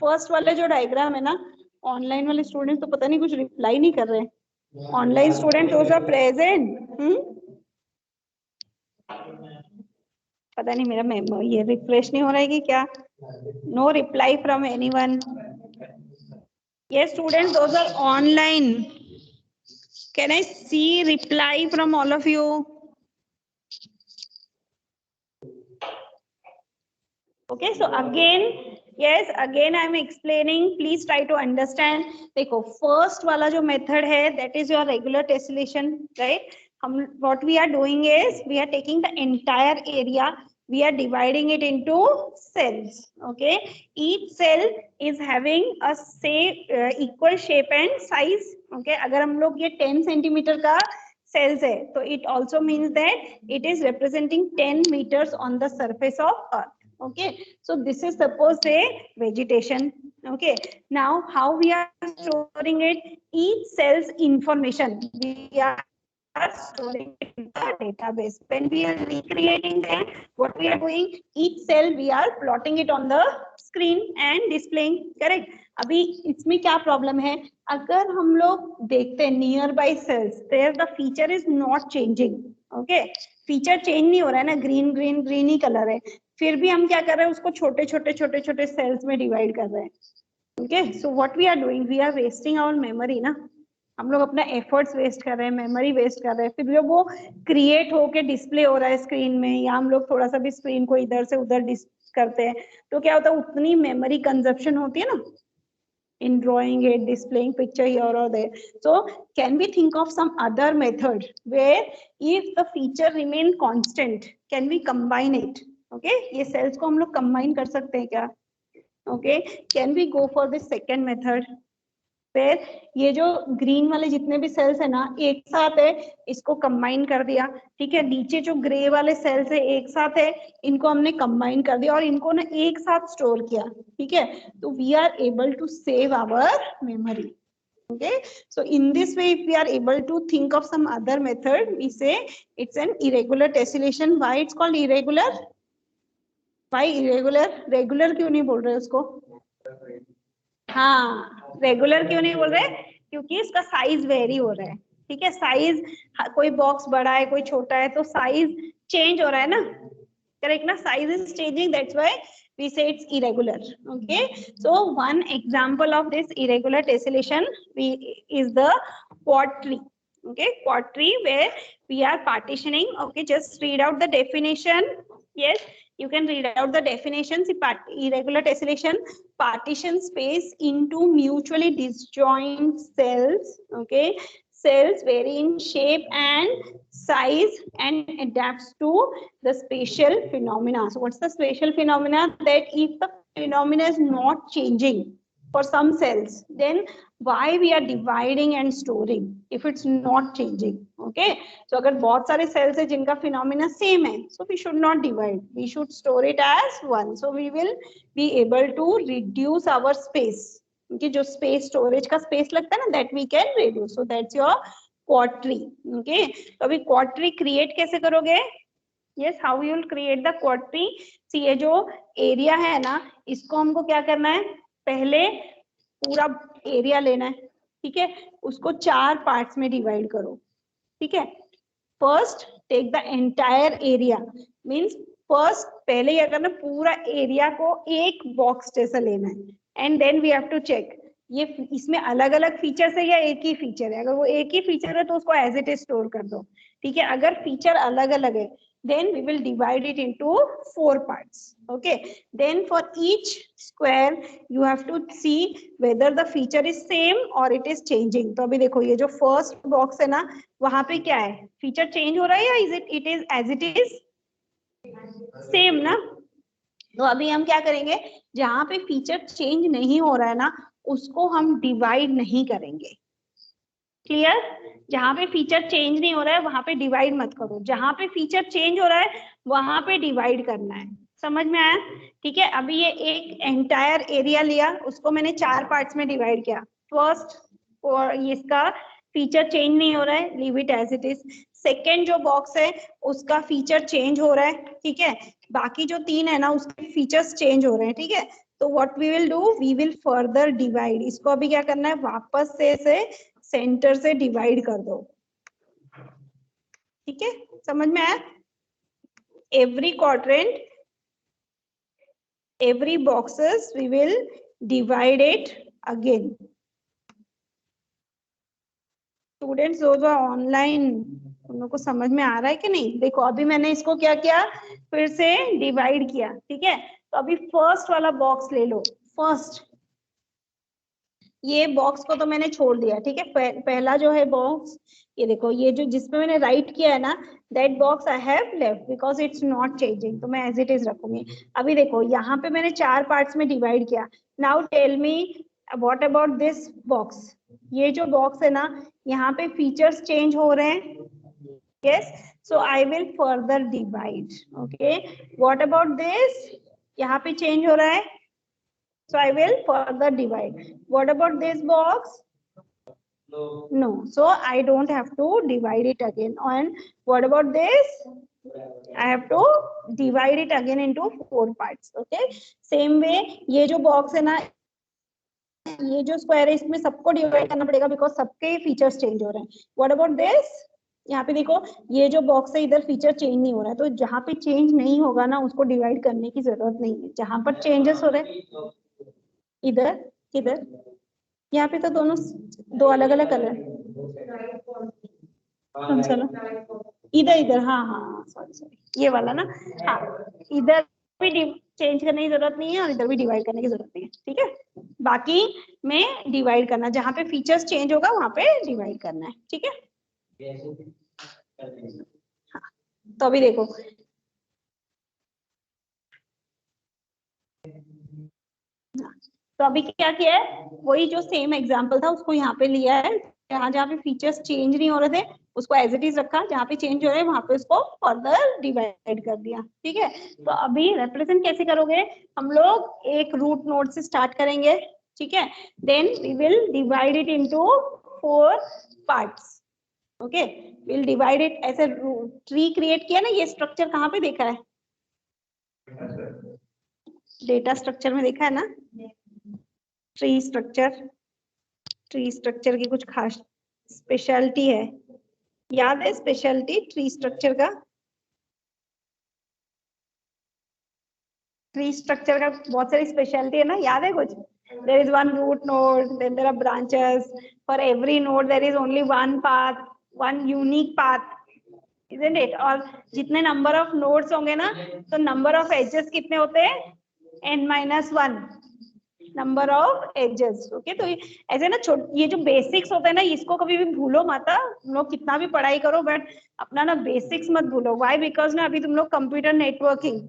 फर्स्ट वाले जो डायग्राम है ना, ऑनलाइन वाले स्टूडेंट तो पता नहीं कुछ रिप्लाई नहीं कर रहे हैं. Online student those are present. पता नहीं मेरा ये रिफ्रेश नहीं हो रहा है कि क्या? No reply from anyone. Yes, students, those are online. Can I see reply from all of you? Okay, so again, yes, again I am explaining. Please try to understand. देखो, first वाला जो method है, that is your regular tessellation, right? What we are doing is we are taking the entire area. We are dividing it into cells. Okay, each cell is having a equal shape and size. Okay, अगर हम लोग ये 10 centimetre का cells है, तो it also means that it is representing 10 meters on the surface of earth. Okay, so this is suppose a vegetation. Okay, now how we are storing it? Each cell's information we are storing it in the database. When we are recreating that, what we are doing, each cell we are plotting it on the screen and displaying. Correct? अभी इसमें क्या problem है? अगर हम लोग देखते हैं nearby cells, there the feature is not changing. Okay, feature change नहीं हो रहा है ना, ग्रीन ग्रीन ग्रीन ही कलर है, फिर भी हम क्या कर रहे हैं, उसको छोटे छोटे छोटे छोटे सेल्स में डिवाइड कर रहे हैं. Okay, so what we are doing, we are wasting our memory ना. हम लोग अपना एफर्ट्स वेस्ट कर रहे हैं, मेमोरी वेस्ट कर रहे हैं, फिर जब वो क्रिएट होके डिस्प्ले हो रहा है स्क्रीन में, या हम लोग थोड़ा सा भी स्क्रीन को इधर से उधर करते हैं, तो क्या होता है, उतनी मेमोरी कंजप्शन होती है ना in drawing it, displaying picture here or there. So can we think of some other method where if the feature remain constant, can we combine it? Okay, ये cells को हम लोग combine कर सकते हैं क्या? Okay, can we go for the second method? फिर ये जो ग्रीन वाले जितने भी सेल्स है ना, एक साथ है, इसको कंबाइन कर दिया. ठीक है, नीचे जो ग्रे वाले सेल्स है एक साथ है, इनको हमने कंबाइन कर दिया और इनको ना एक साथ स्टोर किया. ठीक है, तो we are able to save our memory. Okay, so in this way, if we are able to think of some other method, we say it's an irregular tessellation. Why it's called irregular? Why irregular? Regular क्यों नहीं बोल रहे उसको? हाँ, regular क्यों नहीं बोल रहे? क्योंकि इसका साइज वेरी हो रहा है. ठीक है, साइज, कोई बॉक्स बड़ा है कोई छोटा है, तो साइज चेंज हो रहा है ना. करेक्ट ना? Size is changing, that's why we say it's irregular. Okay, so one example of this irregular tessellation is the quad tree. Okay, quad tree where we are partitioning. Okay, just read out the definition. Yes, you can read out the definitions. Irregular tessellation: partition space into mutually disjoint cells. Okay, cells vary in shape and size and adapts to the spatial phenomena. So what's the spatial phenomena? That if the phenomena is not changing for some cells, then why we are dividing and storing if it's not changing? Okay, so अगर बहुत सारे cells है जिनका phenomena same है, so we should not divide, we should store it as one. So we will be able to reduce our space. कि जो space, storage का space लगता है ना, that we can reduce. So that's your quad tree. Okay, तो अभी quad tree create कैसे करोगे? Yes, how you will create the quad tree? See, ये जो एरिया है ना, इसको हमको क्या करना है, पहले पूरा एरिया लेना है. ठीक है, उसको 4 पार्ट्स में डिवाइड करो. ठीक है, first take the entire area, means first पहले क्या करना, पूरा एरिया को एक बॉक्स जैसा लेना है. And then we have to check ये इसमें अलग अलग फीचर्स है या एक ही फीचर है. अगर वो एक ही फीचर है तो उसको एज इट इज स्टोर कर दो. ठीक है, अगर फीचर अलग अलग है, then we will divide it into 4 parts. Okay, then for each square you have to see whether the feature is same or it is changing. तो अभी देखो ये जो फर्स्ट बॉक्स है ना, वहां पे क्या है, फीचर चेंज हो रहा है या it is as it is same ना? तो अभी हम क्या करेंगे, जहां पे फीचर चेंज नहीं हो रहा है ना, उसको हम डिवाइड नहीं करेंगे। क्लियर? जहां पे फीचर चेंज नहीं हो रहा है वहां पे डिवाइड मत करो, जहां पे फीचर चेंज हो रहा है वहां पे डिवाइड करना है। समझ में आया? ठीक है, अभी ये एक एंटायर एरिया लिया, उसको मैंने 4 पार्ट्स में डिवाइड किया। फर्स्ट, और इसका फीचर चेंज नहीं हो रहा है, leave it as it is. Second जो बॉक्स है उसका फीचर चेंज हो रहा है, ठीक है। बाकी जो 3 है ना उसके फीचर्स चेंज हो रहे हैं, ठीक है। तो what we will do, we will further divide. इसको अभी क्या करना है, वापस से सेंटर से डिवाइड कर दो। ठीक है, समझ में आया? Every quadrant, every boxes we will divide it again. Students जो जो ऑनलाइन, उन लोगों को समझ में आ रहा है कि नहीं? देखो अभी मैंने इसको क्या किया, फिर से डिवाइड किया, ठीक है। तो अभी फर्स्ट वाला बॉक्स ले लो। फर्स्ट ये बॉक्स को तो मैंने छोड़ दिया, ठीक है। पहला जो है बॉक्स, ये देखो, ये जो जिसमें मैंने राइट किया है ना, that box I have left because it's not changing, तो मैं एज इट इज रखूंगी। अभी देखो यहाँ पे मैंने 4 पार्ट्स में डिवाइड किया। Now tell me what about this box. ये जो बॉक्स है ना, यहाँ पे फीचर्स चेंज हो रहे हैं। Yes, so I will further divide. Okay, what about this, यहाँ पे चेंज हो रहा है, so I will further divide. What about this box? No, so I don't have to divide it again. And what about this? I have to divide it again into 4 parts. Okay, same way ये जो box है ना, ये जो square है इसमें सबको divide करना पड़ेगा बिकॉज सबके फीचर्स चेंज हो रहे हैं। व्हाट अबाउट दिस, यहाँ पे देखो, ये जो बॉक्स है इधर फीचर चेंज नहीं हो रहा है, तो जहां पे चेंज नहीं होगा ना उसको डिवाइड करने की जरूरत नहीं है। जहां पर चेंजेस हो रहे हैं, इधर, किधर, यहाँ पे तो दोनों, दो अलग अलग कलर। कौन सा ना, इधर इधर, हाँ हाँ सॉरी सॉरी, ये वाला ना। हाँ, इधर भी चेंज करने की जरूरत नहीं है और इधर भी डिवाइड करने की जरूरत नहीं है, ठीक है। बाकी में डिवाइड करना, जहाँ पे फीचर्स चेंज होगा वहां पे डिवाइड करना है, ठीक है। हाँ, तो अभी देखो, तो अभी क्या किया है, वही जो सेम एग्जांपल था उसको यहाँ पे लिया है। जहाँ जहाँ पे फीचर्स चेंज नहीं हो रहे थे उसको एज इट इज रखा, जहाँ पे चेंज हो रहे हैं वहां पे उसको फर्दर डिवाइड कर दिया, ठीक है। तो अभी रिप्रेजेंट कैसे करोगे, हम लोग एक रूट नोड से स्टार्ट करेंगे, ठीक है। Then we will divide it into 4 parts. Okay, will divide it, ऐसे ट्री क्रिएट किया ना, ये स्ट्रक्चर कहाँ पे देखा है, डेटा स्ट्रक्चर में देखा है ना, ट्री स्ट्रक्चर। ट्री स्ट्रक्चर की कुछ खास स्पेशलिटी है, याद है स्पेशलिटी ट्री स्ट्रक्चर का? ट्री स्ट्रक्चर का बहुत सारी स्पेशलिटी है ना, याद है कुछ? There is one root node, then there are branches, for every node there is only one path, one unique path, isn't it? और जितने नंबर ऑफ नोड्स होंगे ना, तो नंबर ऑफ एजेस कितने होते हैं, n-1 number of edges. Okay, तो ऐसे ना ये जो बेसिक्स होता है ना, इसको कभी भी भूलो मत। तुम लोग कितना भी पढ़ाई करो बट अपना ना बेसिक्स मत भूलो। व्हाई? बिकॉज ना अभी तुम लोग कंप्यूटर नेटवर्किंग,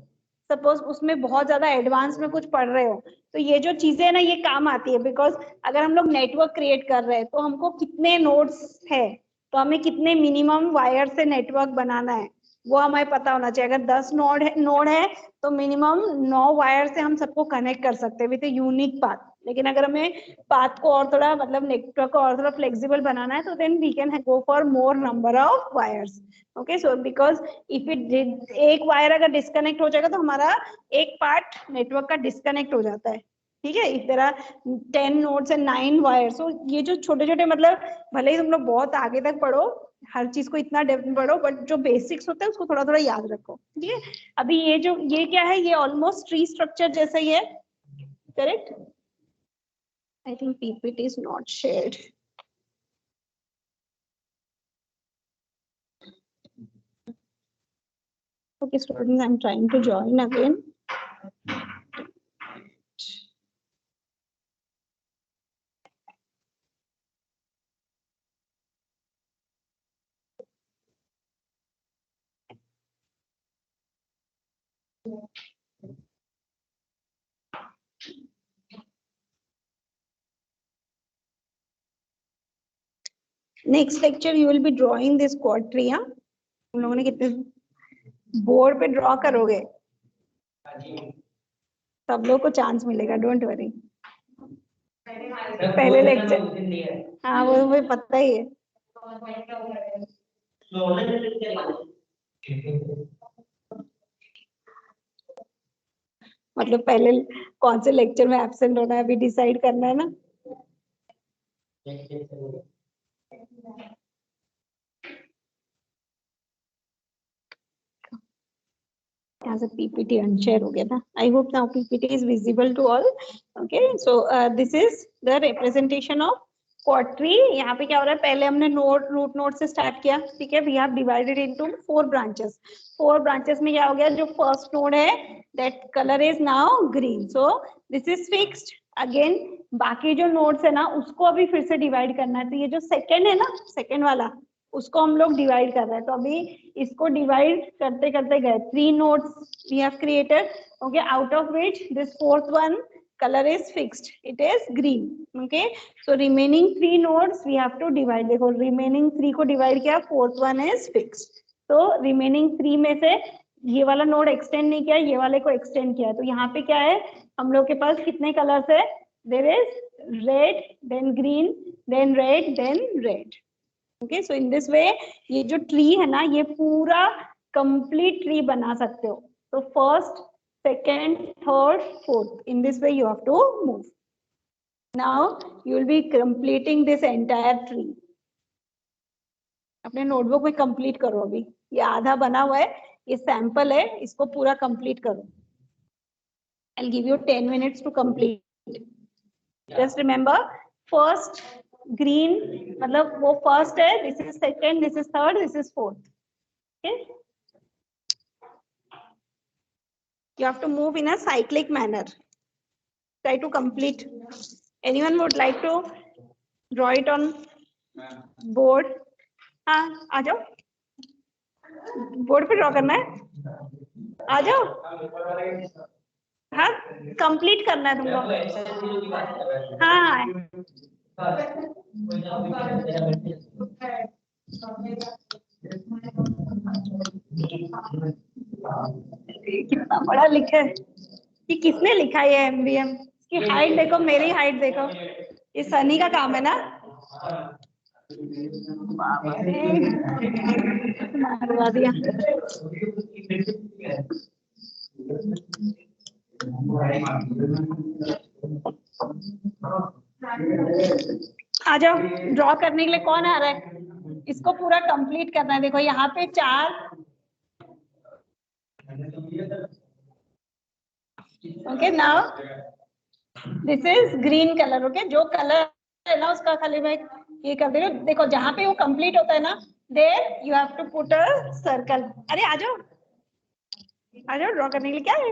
सपोज उसमें बहुत ज्यादा एडवांस में कुछ पढ़ रहे हो, तो ये जो चीजें है ना ये काम आती है। बिकॉज अगर हम लोग नेटवर्क क्रिएट कर रहे हैं तो हमको कितने नोड्स है, तो हमें कितने मिनिमम वायर से नेटवर्क बनाना है वो हमें पता होना चाहिए। अगर 10 नोड है तो मिनिमम 9 वायर से हम सबको कनेक्ट कर सकते हैं विद यूनिक पाथ। लेकिन अगर हमें पाथ को और थोड़ा, मतलब नेटवर्क को और थोड़ा फ्लेक्सिबल बनाना है, तो then we can go for more number of wires. Okay, so because if it एक वायर अगर डिस्कनेक्ट हो जाएगा तो हमारा एक पार्ट नेटवर्क का डिस्कनेक्ट हो जाता है, ठीक है। If there are 10 nodes and 9 wires, तो ये जो छोटे छोटे, मतलब भले ही तुम लोग बहुत आगे तक पढ़ो, हर चीज को इतना डेप्थ में पढ़ो, बट जो बेसिक्स होते हैं उसको थोड़ा थोड़ा याद रखो, ठीक है। अभी ये क्या है, ये ऑलमोस्ट ट्री स्ट्रक्चर जैसा ही है, correct? I think PPT is not shared. Okay, students, I'm trying to join again. Next lecture you will B drawing this quad tree. हाँ, तुम लोगों ने कितने बोर्ड पे ड्रॉ करोगे? सब लोग को चांस मिलेगा, डोंट वरी। पहले लेक्चर, हाँ वो मुझे पता ही है। मतलब पहले कौन से लेक्चर में एब्सेंट होना है अभी डिसाइड करना है ना। यहाँ से पीपीटी अनशेयर हो गया था। I hope now PPT is visible to all. Okay, so this is the representation of quad tree. यहाँ पे क्या हो रहा है, पहले हमने रूट नोड से स्टार्ट किया, ठीक है। We have divided into 4 branches. 4 branches में क्या हो गया, जो फर्स्ट नोड है that colour is now green, so this is fixed. Again बाकी जो नोड्स है ना उसको अभी फिर से डिवाइड करना है, तो ये जो सेकंड है ना, सेकंड वाला, उसको हम लोग डिवाइड कर रहे हैं। तो अभी इसको डिवाइड करते करते गए, 3 nodes we have created, okay, out of which this fourth one color is fixed, it is green, okay. So remaining 3 nodes we have to divide. देखो remaining 3 को divide किया, fourth one is fixed. तो remaining 3 में से ये वाला node extend नहीं किया, ये वाले को एक्सटेंड किया। तो यहाँ पे क्या है, हम लोग के पास कितने कलर्स है, there is red, then green, then red, then red. Okay, so in this way ये जो ट्री है ना, ये पूरा कंप्लीट ट्री बना सकते हो। तो first, second, third, fourth, in this way you have to move. Now you will be completing this entire tree. अपने नोटबुक में कंप्लीट करो। अभी ये आधा बना हुआ है, ये सैंपल है, इसको पूरा कंप्लीट करो। I'll give you 10 minutes to complete. Just remember, first green मतलब वो first है, this is second, this is third, this is fourth. Okay, you have to move in a cyclic manner. Try to complete. Anyone would like to draw it on board? हाँ, आ जाओ, board पे draw करना है, आ जाओ। हाँ, complete करना है तुमको। हाँ कितना बड़ा लिखा है, ये किसने लिखा है एमबीएम? इसकी हाइट देखो, मेरी हाइट देखो, ये सनी का काम है ना। मारवा दिया। आ जाओ, ड्रॉ करने के लिए कौन आ रहा है? इसको पूरा कंप्लीट करना है। देखो यहाँ पे 4, okay. Now this is green colour, okay. जो कलर है ना उसका खाली मैं ये कर दे रही हूँ। देखो जहाँ पे वो कंप्लीट होता है ना, there you have to put a circle. अरे आ जाओ, आ जाओ, ड्रॉ करने के लिए क्या है,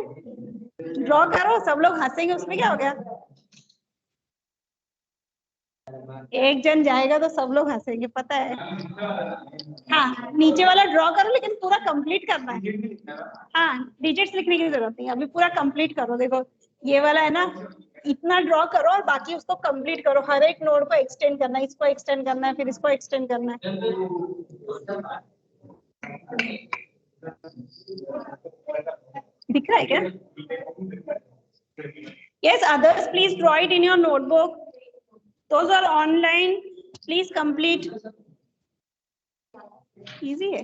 ड्रॉ करो। सब लोग हंसेंगे, उसमें क्या हो गया? एक जन जाएगा तो सब लोग हंसेंगे, पता है। हाँ, नीचे वाला ड्रॉ करो, लेकिन पूरा कंप्लीट करना है। हाँ, डिजिट्स लिखने की जरूरत नहीं, अभी पूरा कंप्लीट करो। देखो ये वाला है ना, इतना ड्रॉ करो और बाकी उसको कंप्लीट करो। हर एक नोड को एक्सटेंड करना है, इसको एक्सटेंड करना है, फिर इसको एक्सटेंड करना है। दिख रहा है क्या? Yes, others please draw it in your notebook. Those are online, please complete. Easy है।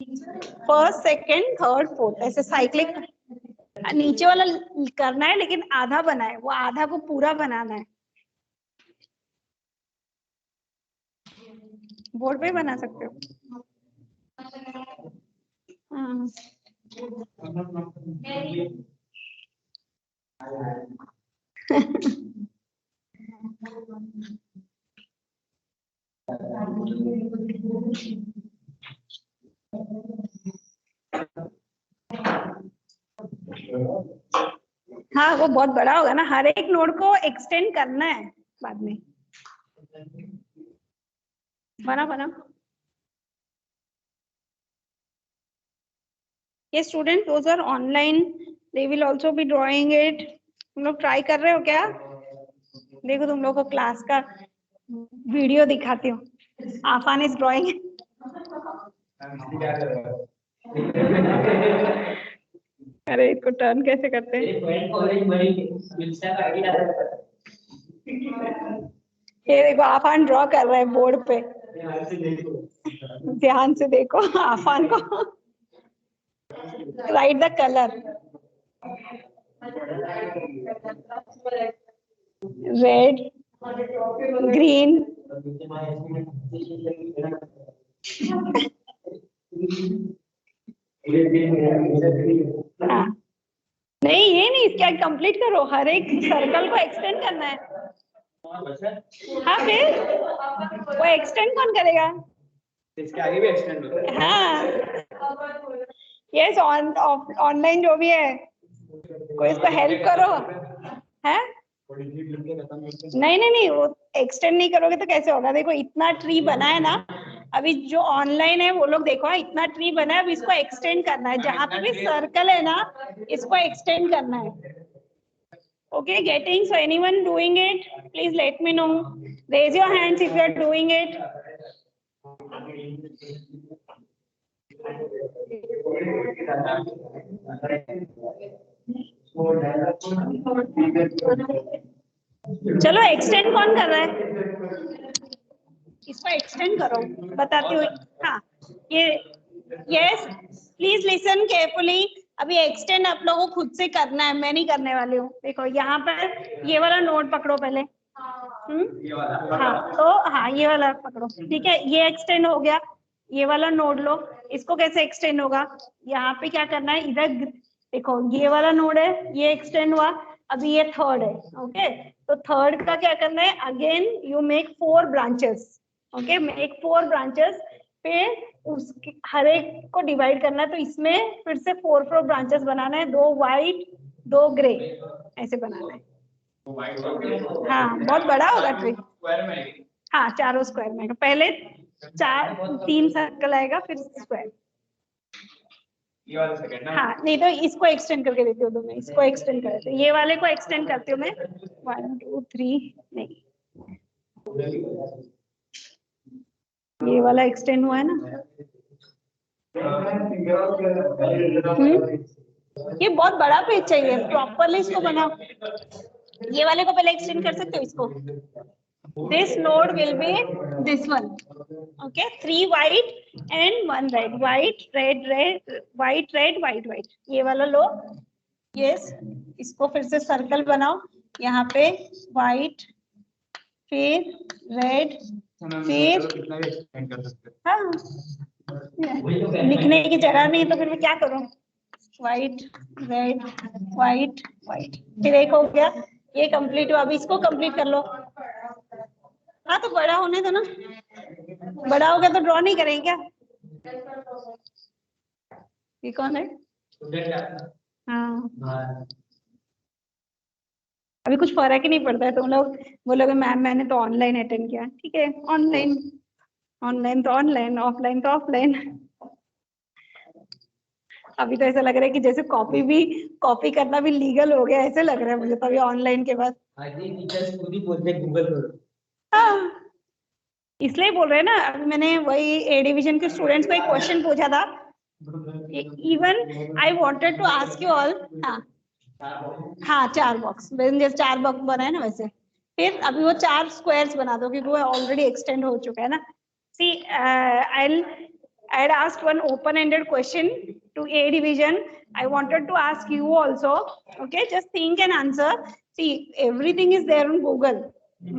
फर्स्ट, सेकंड, थर्ड, फोर्थ, ऐसे साइक्लिक। नीचे वाला करना है, लेकिन आधा बना है, वो आधा को पूरा बनाना है। बोर्ड पे बना सकते हो। हाँ। हाँ, वो बहुत बड़ा होगा ना, हर एक नोड को एक्सटेंड करना है बाद में। बना बना। ये student those are online, they will also be drawing it. तुम लोग ट्राई कर रहे हो क्या? देखो तुम लोग को क्लास का वीडियो दिखाती हूँ। Afan is drawing. अरे इसको टर्न कैसे करते हैं? ये देखो आफान ड्रॉ कर रहा है बोर्ड पे, ध्यान से देखो आफान को। Right the colour, red, green, हाँ नहीं ये नहीं, इसका कंप्लीट करो, हर एक सर्कल को एक्सटेंड करना है। हाँ फिर वो एक्सटेंड कौन करेगा? इसके आगे भी एक्सटेंड होता है। हाँ यस, ऑनलाइन जो भी है कोई इसको हेल्प करो। है नहीं वो एक्सटेंड नहीं करोगे तो कैसे होगा? देखो इतना ट्री बना है ना, अभी जो ऑनलाइन है वो लोग देखो इतना ट्री बना है, अब इसको एक्सटेंड करना है, जहाँ पे भी सर्कल है ना इसको एक्सटेंड करना है। Okay, getting? So anyone doing it? Please let me know. Raise your hands if you are doing it. चलो एक्सटेंड कौन कर रहा है? इसको एक्सटेंड करो, बताती हूँ। हाँ ये यस, प्लीज लिसन केयरफुली। अभी एक्सटेंड आप लोगों को खुद से करना है, मैं नहीं करने वाली हूँ। देखो यहाँ पर ये वाला नोट पकड़ो पहले। हाँ तो हाँ ये वाला पकड़ो, ठीक है, ये एक्सटेंड हो गया। ये वाला नोड लो, इसको कैसे एक्सटेंड होगा? यहाँ पे क्या करना है, इधर देखो ये वाला नोड है, ये एक्सटेंड हुआ, अभी ये थर्ड है। ओके तो थर्ड का क्या करना है, again you make 4 branches. Okay make 4 branches, फिर उसके हर एक को डिवाइड करना है, तो इसमें फिर से 4 ब्रांचेस बनाना है, 2 वाइट 2 ग्रे ऐसे बनाना है। हाँ बहुत बड़ा होगा ट्री। हाँ चारों स्क्वायर में, पहले 3 सर्कल आएगा फिर स्क्वायर। ये वाला सेकंड ना? हाँ नहीं तो इसको एक्सटेंड करके देती हूँ, तो मैं इसको एक्सटेंड कर देती हूँ, ये वाले को एक्सटेंड करती हूँ मैं। 1 2 3 नहीं, ये वाला एक्सटेंड हुआ है ना। ये बहुत बड़ा पेज चाहिए, प्रॉपरली इसको बनाओ। ये वाले को पहले एक्सटेंड कर सकते हो इसको। This node will be this one. Okay, 3 white and 1 red. White, red, red, white, red, white, white. ये वाला लो। Yes, इसको फिर से सर्कल बनाओ। यहाँ पे white, फिर red, फिर हाँ लिखने की जगह नहीं तो फिर मैं क्या करूँ? White, red, white, white. फिर एक हो गया, ये कंप्लीट हुआ। अभी इसको कंप्लीट कर लो। हाँ तो बड़ा होने दो ना, बड़ा हो गया तो ड्रॉ नहीं करेंगे क्या? ये कौन है? हाँ अभी कुछ फर्क ही नहीं पड़ता है, तुम लोग बोलोगे मैम मैंने तो ऑनलाइन अटेंड किया, ठीक है ऑनलाइन, ऑनलाइन तो ऑनलाइन, ऑफलाइन तो ऑफलाइन। अभी तो ऐसा लग रहा है कि जैसे कॉपी करना भी लीगल हो गया, ऐसे लग रहा है मुझे तो अभी ऑनलाइन के बाद। हाँ इसलिए बोल रहे हैं ना, अभी मैंने वही ए डिवीजन के स्टूडेंट्स को एक क्वेश्चन पूछा था, even I wanted to ask you all. हाँ 4 बॉक्स, जैसे 4 बॉक्स बनाए ना वैसे, फिर अभी वो 4 स्क्वायर्स बना दो क्योंकि वो ऑलरेडी एक्सटेंड हो चुका है ना। सी I'd asked one open-ended question to A division. I wanted to ask you also. Okay, just think and answer. See, everything is there on Google.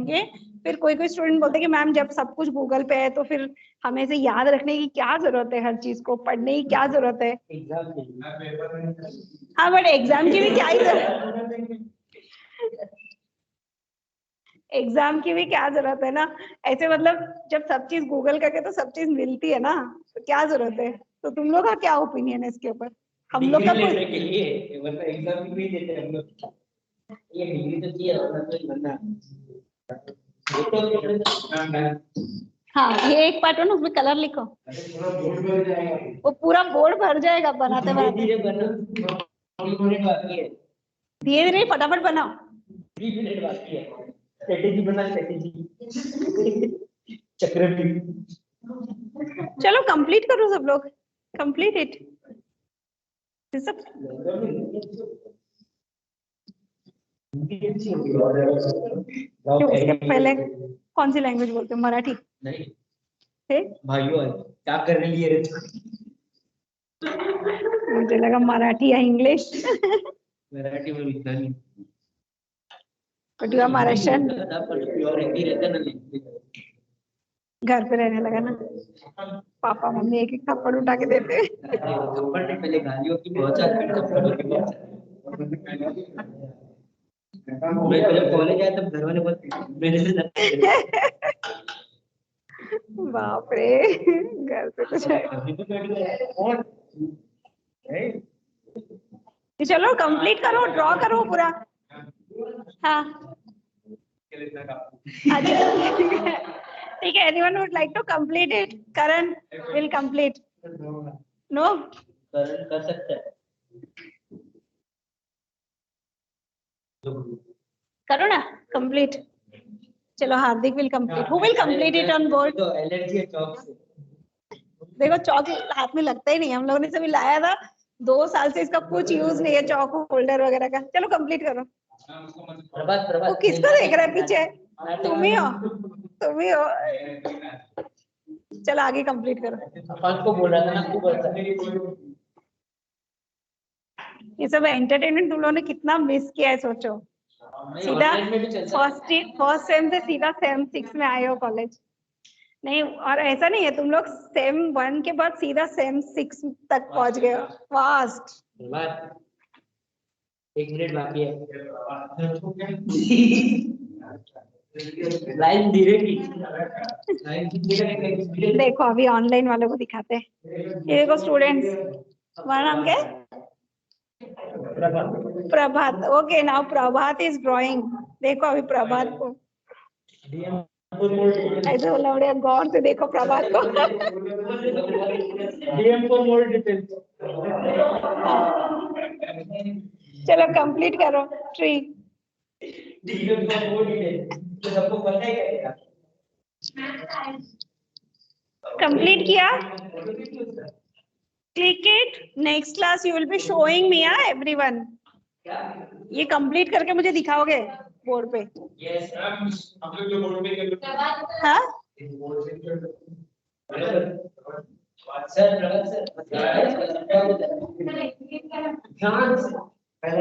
Okay. फिर कोई स्टूडेंट बोलते कि मैम जब सब कुछ गूगल पे है तो फिर हमें से याद रखने की क्या जरूरत है, हर चीज को पढ़ने की क्या जरूरत है? हाँ बट एग्जाम की भी क्या ही जरूरत, एग्जाम की भी क्या जरूरत है ना, ऐसे मतलब जब सब चीज गूगल करके तो सब चीज मिलती है ना, तो क्या जरूरत है? तो तुम लोग का क्या ओपिनियन है इसके ऊपर? हम लोग का लेने के लिए मतलब एग्जाम भी नहीं देते हम लोग, ये डिग्री तो चाहिए वरना तो बनना। हाँ ये एक पार्ट है ना, उसमें कलर लिखो, वो पूरा बोर्ड भर जाएगा बनाते बनाते। धीरे धीरे फटाफट बनाओ। 3 मिनट बाकी है, स्ट्रेटेजी बना स्ट्रेटेजी। चक्रव्यूह। चलो कंप्लीट करो सब लोग, कंप्लीट इट सब। क्यों उसके पहले कौन सी लैंग्वेज बोलते हो? मराठी? नहीं है? भाइयों, क्या कर रही है? मुझे लगा मराठी या इंग्लिश। मराठी में इतना नहीं। But you are Maharashtrian. Pure Hindi रहता ना। घर पे रहने लगा ना, पापा मम्मी एक एक थप्पड़ उठा के देते। थप्पड़ नहीं, पहले गालियों की बहुत सारी, थप्पड़ों की बहुत सारी। मैं जब कॉलेज आया तब घर वाले बहुत मेरे से बाप रे, घर पे कुछ है। चलो कंप्लीट करो, ड्रॉ करो पूरा। हाँ अच्छा ठीक है। Anyone would like to complete it? Karan will complete. No कर सकते हैं। करो ना कंप्लीट। चलो Hardik will complete. Who will complete it on board? तो एलर्जी है चौक से। देखो चौक हाथ में लगता ही नहीं, हम लोगों ने सभी लाया था 2 साल से, इसका कुछ यूज नहीं है चौक होल्डर वगैरह का। चलो कंप्लीट करो। प्रभात प्रभात। वो किसको देख रहा है पीछे? तुम ही हो, तुम ही हो। चलो आगे कंप्लीट करो। अपन को बोल रहा था ना, तू बोल रहा। ये सब एंटरटेनमेंट तुम लोगों ने कितना मिस किया है, सोचो। सीधा फर्स्ट सेम से सीधा सेम 6 में आए हो कॉलेज। नहीं, और ऐसा नहीं है, तुम लोग सेम 1 के बाद सीधा सेम 6 तक पहुंच गए हो। फास्ट। प्रभात 1 मिनट बाकी है। लाइन धीरे की। देखो अभी ऑनलाइन वालों को दिखाते हैं। ये देखो स्टूडेंट्स, तुम्हारा नाम क्या है? Prabhat. Okay, now Prabhat is drawing. देखो अभी प्रभात को ऐसे बोला बढ़िया, गौर से देखो प्रभात को। DM for more details। चलो कंप्लीट करो tree. DM for more details। तो सबको पता है क्या? कंप्लीट किया? Click it. Next class you will be showing me everyone. ये कंप्लीट करके मुझे दिखाओगे बोर्ड पे? यस हम लोग जो बोर्ड पे कर। हाँ सर प्रभात सर ध्यान से।